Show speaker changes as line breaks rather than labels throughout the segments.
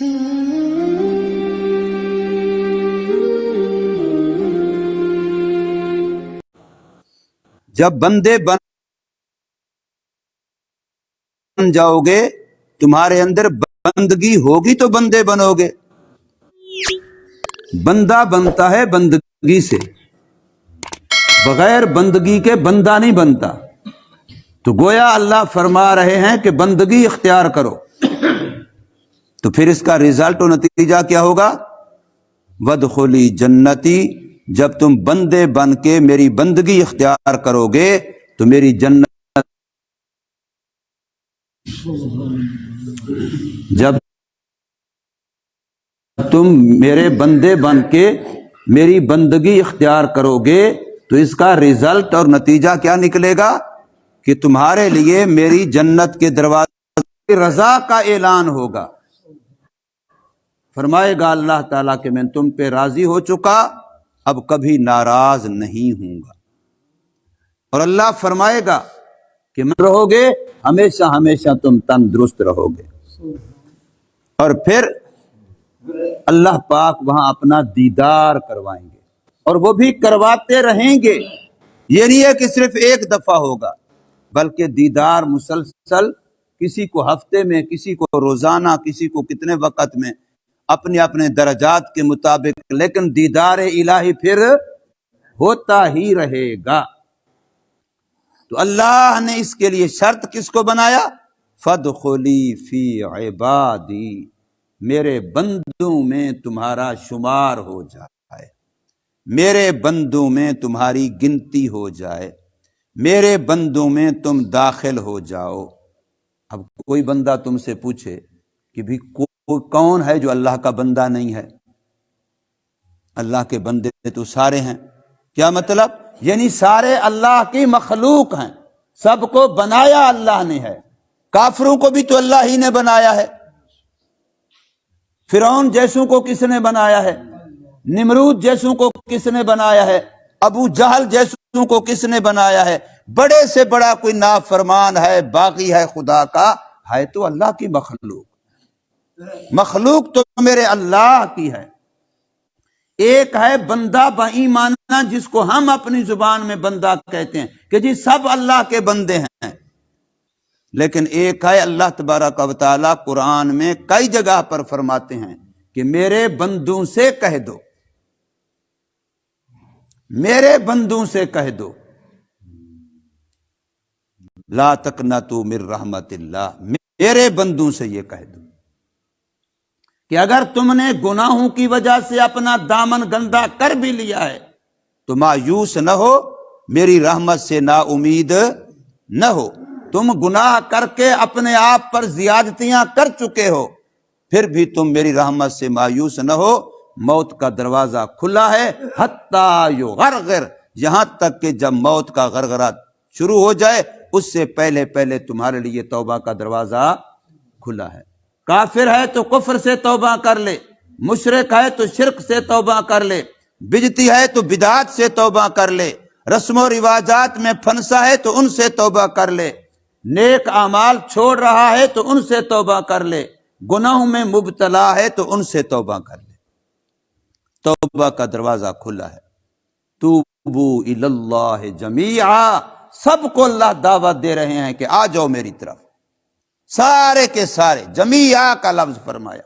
جب بندے بن جاؤ گے، تمہارے اندر بندگی ہوگی تو بندے بنو گے۔ بندہ بنتا ہے بندگی سے، بغیر بندگی کے بندہ نہیں بنتا۔ تو گویا اللہ فرما رہے ہیں کہ بندگی اختیار کرو، تو پھر اس کا رزلٹ و نتیجہ کیا ہوگا؟ وادخلی جنتی، جب تم بندے بن کے میری بندگی اختیار کرو گے تو میری جنت، جب تم میرے بندے بن کے میری بندگی اختیار کرو گے تو اس کا رزلٹ اور نتیجہ کیا نکلے گا؟ کہ تمہارے لیے میری جنت کے دروازے رضا کا اعلان ہوگا۔ فرمائے گا اللہ تعالیٰ کہ میں تم پہ راضی ہو چکا، اب کبھی ناراض نہیں ہوں گا۔ اور اللہ فرمائے گا کہ میں رہو گے ہمیشہ ہمیشہ تم تندرست رہو گے۔ اور پھر اللہ پاک وہاں اپنا دیدار کروائیں گے، اور وہ بھی کرواتے رہیں گے۔ یہ نہیں ہے کہ صرف ایک دفعہ ہوگا، بلکہ دیدار مسلسل، کسی کو ہفتے میں، کسی کو روزانہ، کسی کو کتنے وقت میں، اپنے اپنے درجات کے مطابق، لیکن دیدار الہی پھر ہوتا ہی رہے گا۔ تو اللہ نے اس کے لیے شرط کس کو بنایا؟ فادخلی فی عبادی، میرے بندوں میں تمہارا شمار ہو جائے، میرے بندوں میں تمہاری گنتی ہو جائے، میرے بندوں میں تم داخل ہو جاؤ۔ اب کوئی بندہ تم سے پوچھے کہ بھی کون ہے جو اللہ کا بندہ نہیں ہے؟ اللہ کے بندے تو سارے ہیں۔ کیا مطلب؟ یعنی سارے اللہ کی مخلوق ہیں، سب کو بنایا اللہ نے ہے۔ کافروں کو بھی تو اللہ ہی نے بنایا ہے۔ فرعون جیسوں کو کس نے بنایا ہے؟ نمرود جیسوں کو کس نے بنایا ہے؟ ابو جہل جیسوں کو کس نے بنایا ہے؟ بڑے سے بڑا کوئی نافرمان ہے، باغی ہے خدا کا، ہے تو اللہ کی مخلوق۔ مخلوق تو میرے اللہ کی ہے۔ ایک ہے بندہ بایمانہ، جس کو ہم اپنی زبان میں بندہ کہتے ہیں کہ جی سب اللہ کے بندے ہیں، لیکن ایک ہے اللہ تبارک و تعالیٰ قرآن میں کئی جگہ پر فرماتے ہیں کہ میرے بندوں سے کہہ دو، میرے بندوں سے کہہ دو، لا تقنطوا من رحمت اللہ، میرے بندوں سے یہ کہہ دو کہ اگر تم نے گناہوں کی وجہ سے اپنا دامن گندا کر بھی لیا ہے تو مایوس نہ ہو، میری رحمت سے نا امید نہ ہو۔ تم گناہ کر کے اپنے آپ پر زیادتیاں کر چکے ہو، پھر بھی تم میری رحمت سے مایوس نہ ہو، موت کا دروازہ کھلا ہے، حتی یغرغر، یہاں تک کہ جب موت کا غرغرہ شروع ہو جائے اس سے پہلے پہلے تمہارے لیے توبہ کا دروازہ کھلا ہے۔ کافر ہے تو کفر سے توبہ کر لے، مشرک ہے تو شرک سے توبہ کر لے، بدعتی ہے تو بدعات سے توبہ کر لے، رسم و رواجات میں پھنسا ہے تو ان سے توبہ کر لے، نیک اعمال چھوڑ رہا ہے تو ان سے توبہ کر لے، گناہوں میں مبتلا ہے تو ان سے توبہ کر لے۔ توبہ کا دروازہ کھلا ہے۔ توبو الی اللہ جمیعا، سب کو اللہ دعوت دے رہے ہیں کہ آ جاؤ میری طرف، سارے کے سارے، جمیعا کا لفظ فرمایا،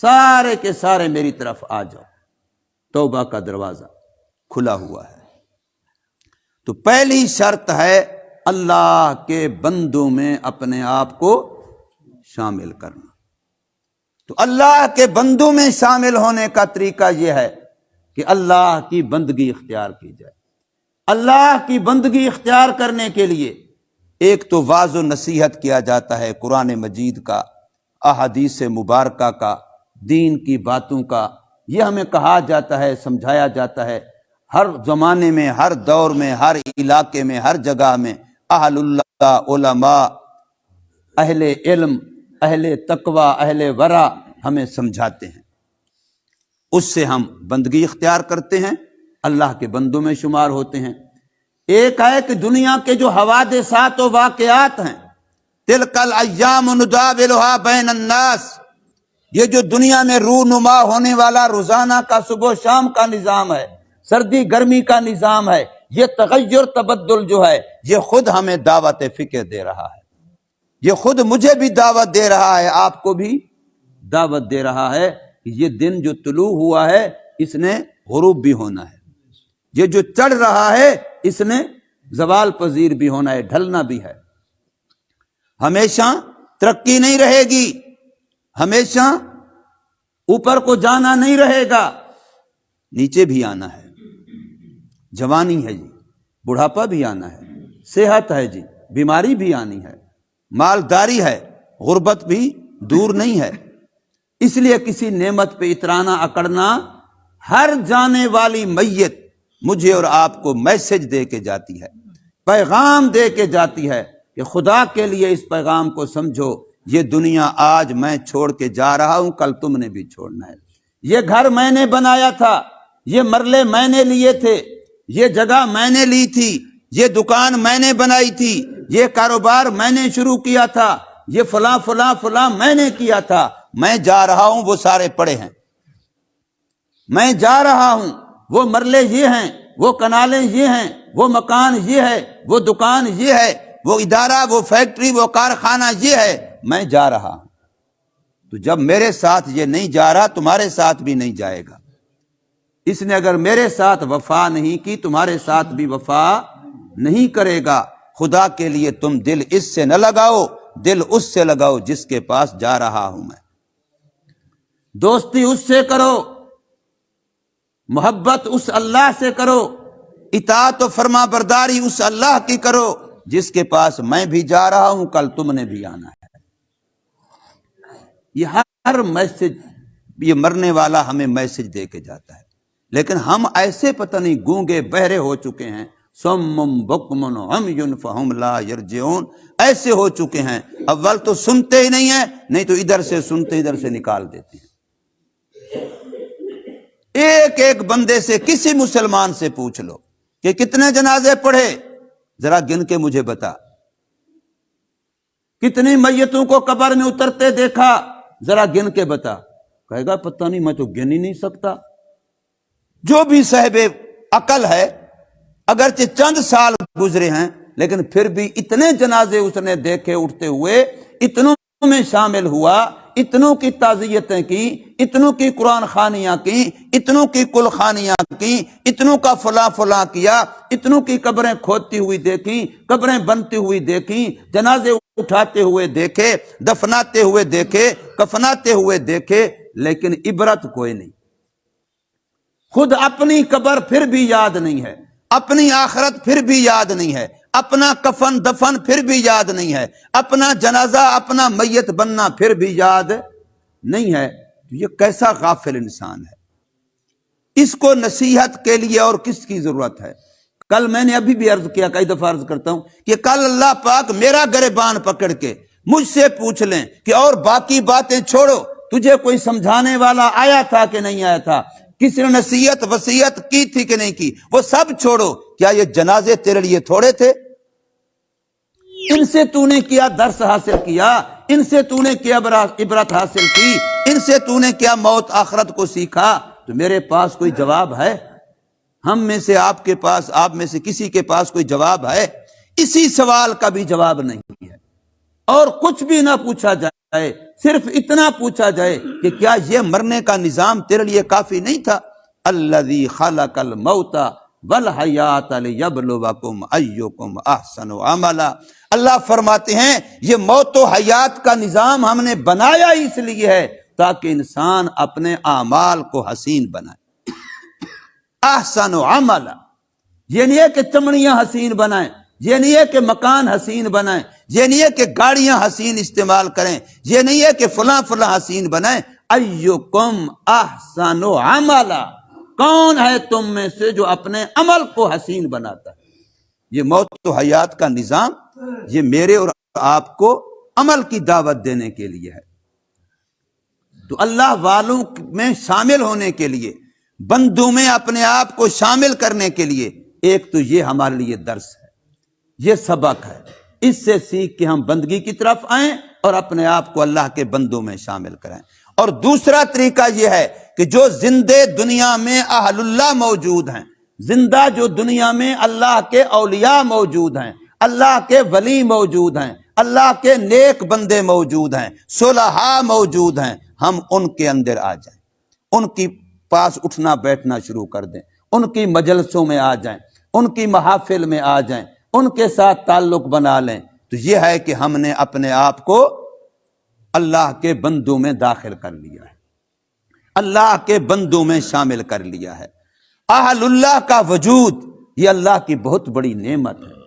سارے کے سارے میری طرف آ جاؤ۔ توبہ کا دروازہ کھلا ہوا ہے۔ تو پہلی شرط ہے اللہ کے بندوں میں اپنے آپ کو شامل کرنا۔ تو اللہ کے بندوں میں شامل ہونے کا طریقہ یہ ہے کہ اللہ کی بندگی اختیار کی جائے۔ اللہ کی بندگی اختیار کرنے کے لیے ایک تو واعظ و نصیحت کیا جاتا ہے قرآن مجید کا، احادیث مبارکہ کا، دین کی باتوں کا، یہ ہمیں کہا جاتا ہے، سمجھایا جاتا ہے۔ ہر زمانے میں، ہر دور میں، ہر علاقے میں، ہر جگہ میں اہل اللہ، علماء، اہل علم، اہل تقوی، اہل ورع ہمیں سمجھاتے ہیں، اس سے ہم بندگی اختیار کرتے ہیں، اللہ کے بندوں میں شمار ہوتے ہیں۔ ایک ہے کہ دنیا کے جو حوادثات و واقعات ہیں، تلک الایام نداولها بین الناس، یہ جو دنیا میں رونما ہونے والا روزانہ کا صبح و شام کا نظام ہے، سردی گرمی کا نظام ہے، یہ تغیر تبدل جو ہے یہ خود ہمیں دعوت فکر دے رہا ہے، یہ خود مجھے بھی دعوت دے رہا ہے، آپ کو بھی دعوت دے رہا ہے کہ یہ دن جو طلوع ہوا ہے اس نے غروب بھی ہونا ہے، یہ جو چڑھ رہا ہے اس نے زوال پذیر بھی ہونا ہے، ڈھلنا بھی ہے۔ ہمیشہ ترقی نہیں رہے گی، ہمیشہ اوپر کو جانا نہیں رہے گا، نیچے بھی آنا ہے۔ جوانی ہے جی، بڑھاپا بھی آنا ہے، صحت ہے جی، بیماری بھی آنی ہے، مالداری ہے، غربت بھی دور نہیں ہے۔ اس لیے کسی نعمت پہ اترانا اکڑنا، ہر جانے والی میت مجھے اور آپ کو میسج دے کے جاتی ہے، پیغام دے کے جاتی ہے کہ خدا کے لیے اس پیغام کو سمجھو، یہ دنیا آج میں چھوڑ کے جا رہا ہوں، کل تم نے بھی چھوڑنا ہے۔ یہ گھر میں نے بنایا تھا، یہ مرلے میں نے لیے تھے، یہ جگہ میں نے لی تھی، یہ دکان میں نے بنائی تھی، یہ کاروبار میں نے شروع کیا تھا، یہ فلاں فلاں فلاں میں نے کیا تھا۔ میں جا رہا ہوں، وہ سارے پڑے ہیں، میں جا رہا ہوں، وہ مرلے یہ ہیں، وہ کنالیں یہ ہیں، وہ مکان یہ ہے، وہ دکان یہ ہے، وہ ادارہ، وہ فیکٹری، وہ کارخانہ یہ ہے، میں جا رہا ہوں۔ تو جب میرے ساتھ یہ نہیں جا رہا، تمہارے ساتھ بھی نہیں جائے گا۔ اس نے اگر میرے ساتھ وفا نہیں کی، تمہارے ساتھ بھی وفا نہیں کرے گا۔ خدا کے لیے تم دل اس سے نہ لگاؤ، دل اس سے لگاؤ جس کے پاس جا رہا ہوں میں۔ دوستی اس سے کرو، محبت اس اللہ سے کرو، اطاعت و فرما برداری اس اللہ کی کرو جس کے پاس میں بھی جا رہا ہوں، کل تم نے بھی آنا ہے۔ یہ ہر میسج، یہ مرنے والا ہمیں میسج دے کے جاتا ہے، لیکن ہم ایسے پتہ نہیں گونگے بہرے ہو چکے ہیں، سم بکم عمی فہم لا یرجعون، ایسے ہو چکے ہیں، اول تو سنتے ہی نہیں ہیں، نہیں تو ادھر سے سنتے ادھر سے نکال دیتے ہیں۔ ایک ایک بندے سے، کسی مسلمان سے پوچھ لو کہ کتنے جنازے پڑھے، ذرا گن کے مجھے بتا، کتنی میتوں کو قبر میں اترتے دیکھا، ذرا گن کے بتا، کہے گا پتہ نہیں، میں تو گن ہی نہیں سکتا۔ جو بھی صاحب عقل ہے، اگرچہ چند سال گزرے ہیں لیکن پھر بھی اتنے جنازے اس نے دیکھے اٹھتے ہوئے، اتنوں میں شامل ہوا، اتنوں کی تعزیتیں کی، اتنوں کی قرآن خوانیاں کی، اتنوں کی کل خوانیاں کی، اتنوں کا فلاں فلاں کیا، اتنوں کی قبریں کھودتی ہوئی دیکھی، قبریں بنتی ہوئی دیکھی، جنازے اٹھاتے ہوئے دیکھے، دفناتے ہوئے دیکھے، کفناتے ہوئے دیکھے، لیکن عبرت کوئی نہیں۔ خود اپنی قبر پھر بھی یاد نہیں ہے، اپنی آخرت پھر بھی یاد نہیں ہے، اپنا کفن دفن پھر بھی یاد نہیں ہے، اپنا جنازہ، اپنا میت بننا پھر بھی یاد نہیں ہے۔ یہ کیسا غافل انسان ہے، اس کو نصیحت کے لیے اور کس کی ضرورت ہے؟ کل میں نے ابھی بھی عرض کیا، کئی دفعہ عرض کرتا ہوں کہ کل اللہ پاک میرا گریبان پکڑ کے مجھ سے پوچھ لیں کہ اور باقی باتیں چھوڑو، تجھے کوئی سمجھانے والا آیا تھا کہ نہیں آیا تھا، کسی نے نصیحت وصیت کی تھی کہ نہیں کی، وہ سب چھوڑو، کیا یہ جنازے تیرے لیے تھوڑے تھے؟ ان سے تو نے کیا درس حاصل کیا، ان سے تو نے کیا عبرت حاصل کی، ان سے تو نے کیا موت آخرت کو سیکھا؟ تو میرے پاس کوئی جواب ہے؟ ہم میں سے آپ کے پاس، آپ میں سے کسی کے پاس کوئی جواب ہے؟ اسی سوال کا بھی جواب نہیں ہے، اور کچھ بھی نہ پوچھا جائے، صرف اتنا پوچھا جائے کہ کیا یہ مرنے کا نظام تیرے لیے کافی نہیں تھا؟ الذی خلق الموت والحیات لیبلوکم ایکم احسن عملا۔ اللہ فرماتے ہیں یہ موت و حیات کا نظام ہم نے بنایا اس لیے ہے تاکہ انسان اپنے اعمال کو حسین بنائے۔ احسن عملا، یہ نہیں ہے کہ چمڑیاں حسین بنائیں، یہ نہیں ہے کہ مکان حسین بنائیں، یہ نہیں ہے کہ گاڑیاں حسین استعمال کریں، یہ نہیں ہے کہ فلاں فلاں حسین بنائیں۔ ایکم احسن عملا، کون ہے تم میں سے جو اپنے عمل کو حسین بناتا ہے؟ یہ موت و حیات کا نظام یہ میرے اور آپ کو عمل کی دعوت دینے کے لیے ہے۔ تو اللہ والوں میں شامل ہونے کے لیے، بندوں میں اپنے آپ کو شامل کرنے کے لیے، ایک تو یہ ہمارے لیے درس ہے، یہ سبق ہے، اس سے سیکھ کے ہم بندگی کی طرف آئیں اور اپنے آپ کو اللہ کے بندوں میں شامل کریں۔ اور دوسرا طریقہ یہ ہے کہ جو زندے دنیا میں اہل اللہ موجود ہیں، زندہ جو دنیا میں اللہ کے اولیاء موجود ہیں، اللہ کے ولی موجود ہیں، اللہ کے نیک بندے موجود ہیں، صلحاء موجود ہیں، ہم ان کے اندر آ جائیں، ان کی پاس اٹھنا بیٹھنا شروع کر دیں، ان کی مجلسوں میں آ جائیں، ان کی محافل میں آ جائیں، ان کے ساتھ تعلق بنا لیں، تو یہ ہے کہ ہم نے اپنے آپ کو اللہ کے بندوں میں داخل کر لیا ہے، اللہ کے بندوں میں شامل کر لیا ہے۔ اہل اللہ کا وجود یہ اللہ کی بہت بڑی نعمت ہے۔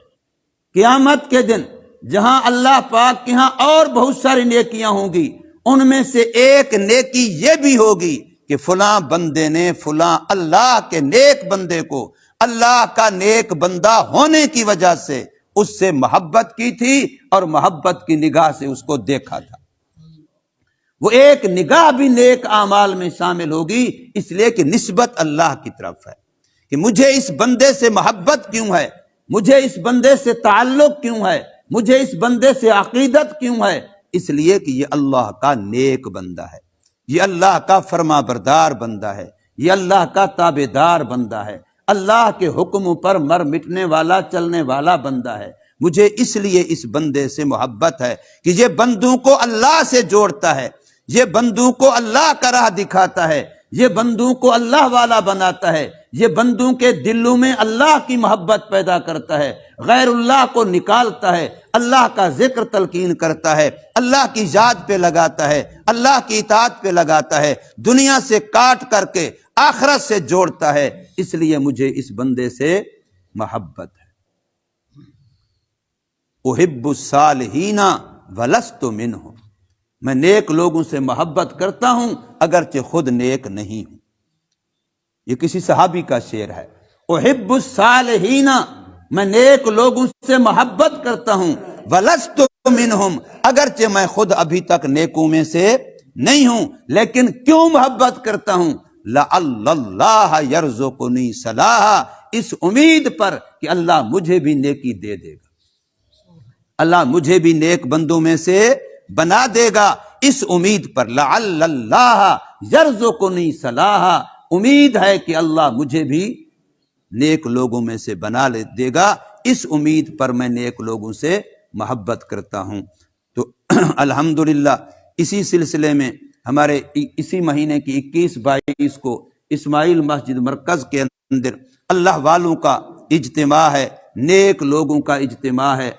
قیامت کے دن جہاں اللہ پاک کے ہاں اور بہت ساری نیکیاں ہوں گی، ان میں سے ایک نیکی یہ بھی ہوگی کہ فلاں بندے نے فلاں اللہ کے نیک بندے کو اللہ کا نیک بندہ ہونے کی وجہ سے اس سے محبت کی تھی اور محبت کی نگاہ سے اس کو دیکھا تھا۔ وہ ایک نگاہ بھی نیک اعمال میں شامل ہوگی، اس لیے کہ نسبت اللہ کی طرف ہے کہ مجھے اس بندے سے محبت کیوں ہے، مجھے اس بندے سے تعلق کیوں ہے، مجھے اس بندے سے عقیدت کیوں ہے، اس لیے کہ یہ اللہ کا نیک بندہ ہے، یہ اللہ کا فرما بردار بندہ ہے، یہ اللہ کا تابعدار بندہ ہے، اللہ کے حکم پر مر مٹنے والا چلنے والا بندہ ہے۔ مجھے اس لیے اس بندے سے محبت ہے کہ یہ بندوں کو اللہ سے جوڑتا ہے، یہ بندوں کو اللہ کا راہ دکھاتا ہے، یہ بندوں کو اللہ والا بناتا ہے، یہ بندوں کے دلوں میں اللہ کی محبت پیدا کرتا ہے، غیر اللہ کو نکالتا ہے، اللہ کا ذکر تلقین کرتا ہے، اللہ کی یاد پہ لگاتا ہے، اللہ کی اطاعت پہ لگاتا ہے، دنیا سے کاٹ کر کے آخرت سے جوڑتا ہے۔ اس لیے مجھے اس بندے سے محبت ہے۔ احب الصالحین ولست منہم، میں نیک لوگوں سے محبت کرتا ہوں اگرچہ خود نیک نہیں ہوں۔ یہ کسی صحابی کا شعر ہے، احب الصالحین، میں نیک لوگوں سے محبت کرتا ہوں، ولست منہم، اگرچہ میں خود ابھی تک نیکوں میں سے نہیں ہوں، لیکن کیوں محبت کرتا ہوں؟ لعل اللہ یرزقنی صلاحا، اس امید پر کہ اللہ مجھے بھی نیکی دے دے گا، اللہ مجھے بھی نیک بندوں میں سے بنا دے گا، اس امید پر لعل اللہ یرزقنی صلاحا، امید ہے کہ اللہ مجھے بھی نیک لوگوں میں سے بنا دے گا، اس امید پر میں نیک لوگوں سے محبت کرتا ہوں۔ تو الحمدللہ اسی سلسلے میں ہمارے اسی مہینے کی 21-22 کو اسماعیل مسجد مرکز کے اندر اللہ والوں کا اجتماع ہے، نیک لوگوں کا اجتماع ہے،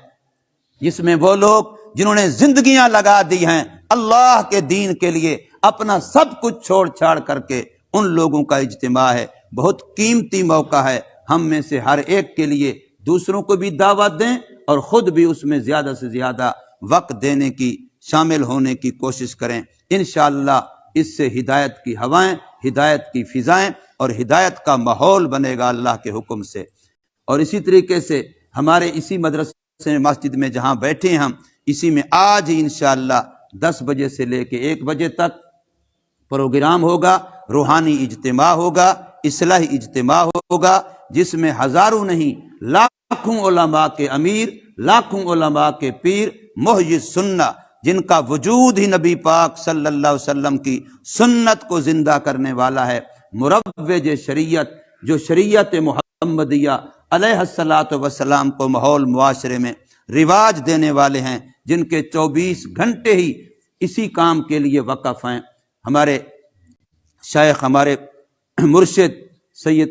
جس میں وہ لوگ جنہوں نے زندگیاں لگا دی ہیں اللہ کے دین کے لیے، اپنا سب کچھ چھوڑ چھاڑ کر کے، ان لوگوں کا اجتماع ہے۔ بہت قیمتی موقع ہے، ہم میں سے ہر ایک کے لیے دوسروں کو بھی دعوت دیں اور خود بھی اس میں زیادہ سے زیادہ وقت دینے کی، شامل ہونے کی کوشش کریں۔ انشاءاللہ اس سے ہدایت کی ہوائیں، ہدایت کی فضائیں اور ہدایت کا ماحول بنے گا اللہ کے حکم سے۔ اور اسی طریقے سے ہمارے اسی مدرسے مسجد میں جہاں بیٹھے ہیں ہم، اسی میں آج ہی انشاءاللہ 10 بجے سے لے کے 1 بجے تک پروگرام ہوگا، روحانی اجتماع ہوگا، اصلاحی اجتماع ہوگا، جس میں ہزاروں نہیں لاکھوں علماء کے امیر، لاکھوں علماء کے پیر، محیی سنہ، جن کا وجود ہی نبی پاک صلی اللہ علیہ وسلم کی سنت کو زندہ کرنے والا ہے، مروج شریعت، جو شریعت محمدیہ علیہ الصلاۃ والسلام کو ماحول معاشرے میں رواج دینے والے ہیں، جن کے 24 گھنٹے ہی اسی کام کے لیے وقف ہیں۔ ہمارے شیخ، ہمارے مرشد سید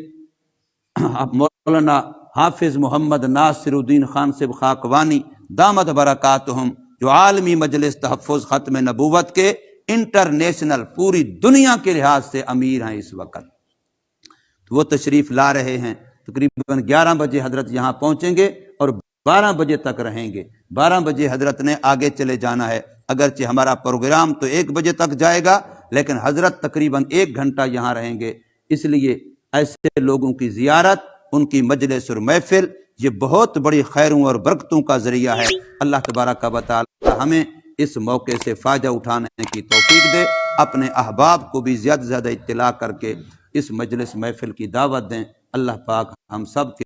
مولانا حافظ محمد ناصر الدین خان صاحب خاکوانی دامت برکاتہم، جو عالمی مجلس تحفظ ختم نبوت کے انٹرنیشنل پوری دنیا کے لحاظ سے امیر ہیں اس وقت، تو وہ تشریف لا رہے ہیں۔ تقریباً 11 بجے حضرت یہاں پہنچیں گے اور 12 بجے تک رہیں گے۔ 12 بجے حضرت نے آگے چلے جانا ہے، اگرچہ ہمارا پروگرام تو 1 بجے تک جائے گا، لیکن حضرت تقریباً 1 گھنٹہ یہاں رہیں گے۔ اس لیے ایسے لوگوں کی زیارت، ان کی مجلس اور محفل، یہ بہت بڑی خیروں اور برکتوں کا ذریعہ ہے۔ اللہ تبارک و تعالی ہمیں اس موقع سے فائدہ اٹھانے کی توفیق دے، اپنے احباب کو بھی زیادہ سے زیادہ اطلاع کر کے اس مجلس محفل کی دعوت دیں۔ اللہ پاک ہم سب کے